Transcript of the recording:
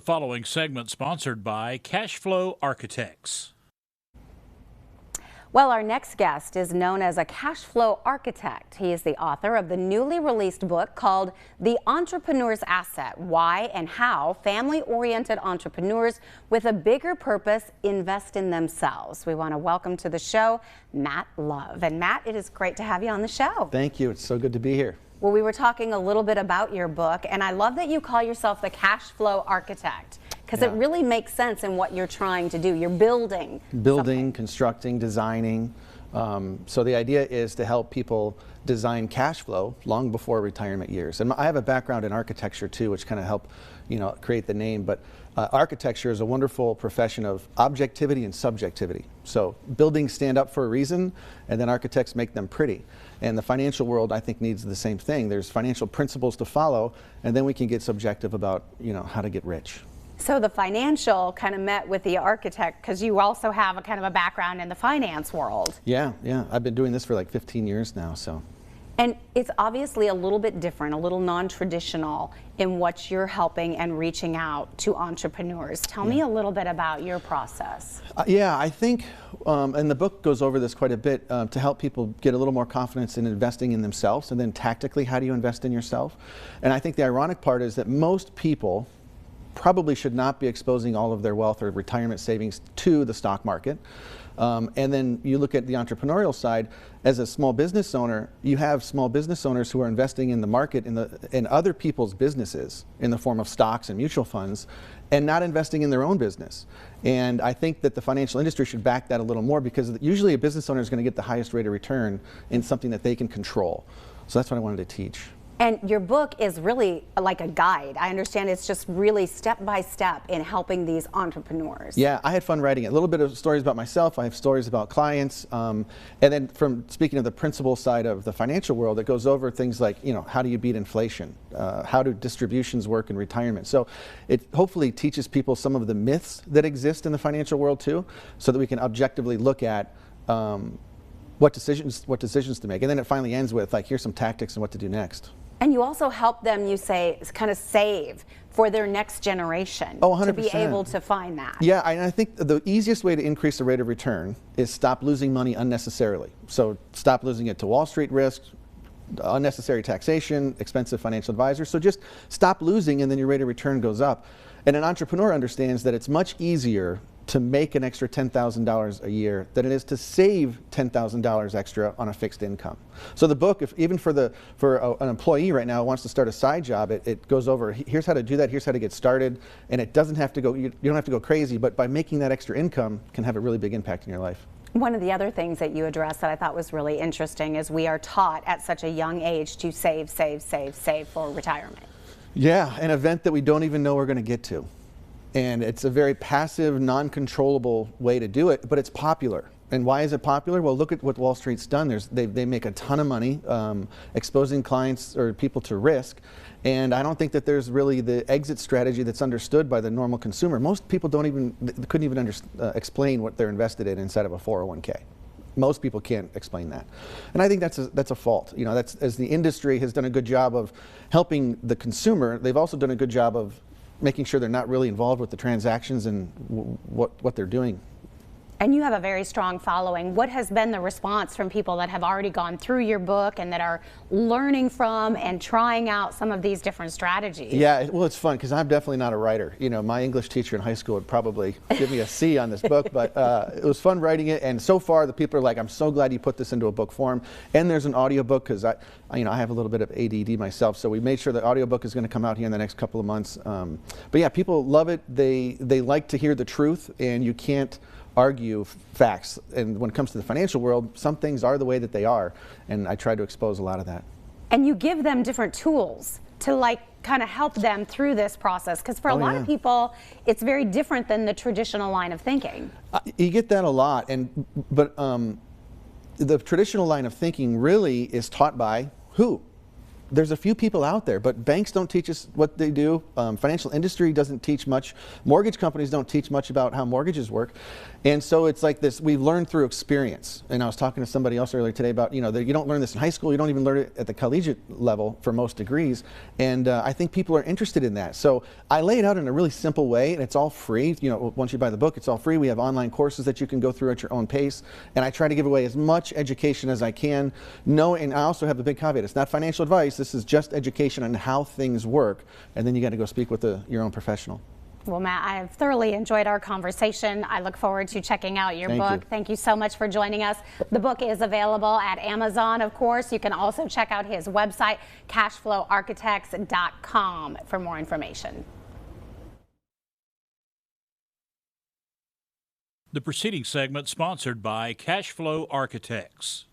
following segment sponsored by Cashflow Architects. Well, our next guest is known as a cash flow architect. He is the author of the newly released book called The Entrepreneur's Asset: Why and How Family-Oriented Entrepreneurs with a Bigger Purpose Invest in Themselves. We want to welcome to the show Matt Love. And Matt, it is great to have you on the show. Thank you. It's so good to be here. Well, we were talking a little bit about your book, and I love that you call yourself the cash flow architect, because it really makes sense in what you're trying to do. You're building, constructing, designing. So the idea is to help people design cash flow long before retirement years. And I have a background in architecture too, which kind of help, create the name. But architecture is a wonderful profession of objectivity and subjectivity. So buildings stand up for a reason, and then architects make them pretty. And the financial world, I think, needs the same thing. There's financial principles to follow, and then we can get subjective about, how to get rich. So the financial kind of met with the architect, because you also have a kind of a background in the finance world. Yeah. I've been doing this for like 15 years now, so. And it's obviously a little bit different, a little non-traditional in what you're helping and reaching out to entrepreneurs. Tell me a little bit about your process. I think, and the book goes over this quite a bit, to help people get a little more confidence in investing in themselves, and then tactically, how do you invest in yourself? And I think the ironic part is that most people probably should not be exposing all of their wealth or retirement savings to the stock market. And then you look at the entrepreneurial side. As a small business owner, you have small business owners who are investing in the market in other people's businesses in the form of stocks and mutual funds, and not investing in their own business. And I think that the financial industry should back that a little more, because usually a business owner is going to get the highest rate of return in something that they can control. So that's what I wanted to teach. And your book is really like a guide. I understand it's just really step by step in helping these entrepreneurs. Yeah, I had fun writing it. A little bit of stories about myself. I have stories about clients. And then from speaking of the principal side of the financial world, it goes over things like, how do you beat inflation? How do distributions work in retirement? So it hopefully teaches people some of the myths that exist in the financial world too, so that we can objectively look at what decisions to make. And then it finally ends with, like, here's some tactics and what to do next. And you also help them, you say, kind of save for their next generation. Oh, 100%. To be able to find that. Yeah, and I think the easiest way to increase the rate of return is stop losing money unnecessarily. So stop losing it to Wall Street risk, unnecessary taxation, expensive financial advisors. So just stop losing, and then your rate of return goes up. And an entrepreneur understands that it's much easier to make an extra $10,000 a year than it is to save $10,000 extra on a fixed income. So the book, even for an employee right now who wants to start a side job, it goes over, here's how to do that, here's how to get started, and it doesn't have to go, you don't have to go crazy, but by making that extra income can have a really big impact in your life. One of the other things that you addressed that I thought was really interesting is we are taught at such a young age to save for retirement. Yeah, an event that we don't even know we're going to get to. And it's a very passive, non-controllable way to do it, but it's popular. And why is it popular? Well, look at what Wall Street's done. They make a ton of money exposing clients or people to risk. And I don't think that there's really the exit strategy that's understood by the normal consumer. Most people couldn't even explain what they're invested in inside of a 401k. Most people can't explain that. And I think that's a fault. As the industry has done a good job of helping the consumer, they've also done a good job of making sure they're not really involved with the transactions and what they're doing. And you have a very strong following. What has been the response from people that have already gone through your book and that are learning from and trying out some of these different strategies? Yeah, well, it's fun because I'm definitely not a writer. My English teacher in high school would probably give me a C on this book, but it was fun writing it. And so far, the people are like, I'm so glad you put this into a book form. And there's an audiobook because I have a little bit of ADD myself, so we made sure the audiobook is going to come out here in the next couple of months. But yeah, people love it. They like to hear the truth, and you can't argue facts. And when it comes to the financial world, some things are the way that they are, and I try to expose a lot of that. And you give them different tools to kind of help them through this process, because for a lot of people, it's very different than the traditional line of thinking. You get that a lot, but the traditional line of thinking really is taught by who? there's a few people out there, but banks don't teach us what they do. Financial industry doesn't teach much. Mortgage companies don't teach much about how mortgages work. And so it's like this, we've learned through experience. And I was talking to somebody else earlier today about, you know, that you don't learn this in high school, you don't even learn it at the collegiate level for most degrees. And I think people are interested in that. So I lay it out in a really simple way, and it's all free. You know, once you buy the book, it's all free. We have online courses that you can go through at your own pace. And I try to give away as much education as I can. And I also have a big caveat. It's not financial advice. This is just education on how things work. And then you got to go speak with your own professional. Well, Matt, I have thoroughly enjoyed our conversation. I look forward to checking out your book. Thank you so much for joining us. The book is available at Amazon, of course. You can also check out his website, cashflowarchitects.com, for more information. The preceding segment sponsored by Cashflow Architects.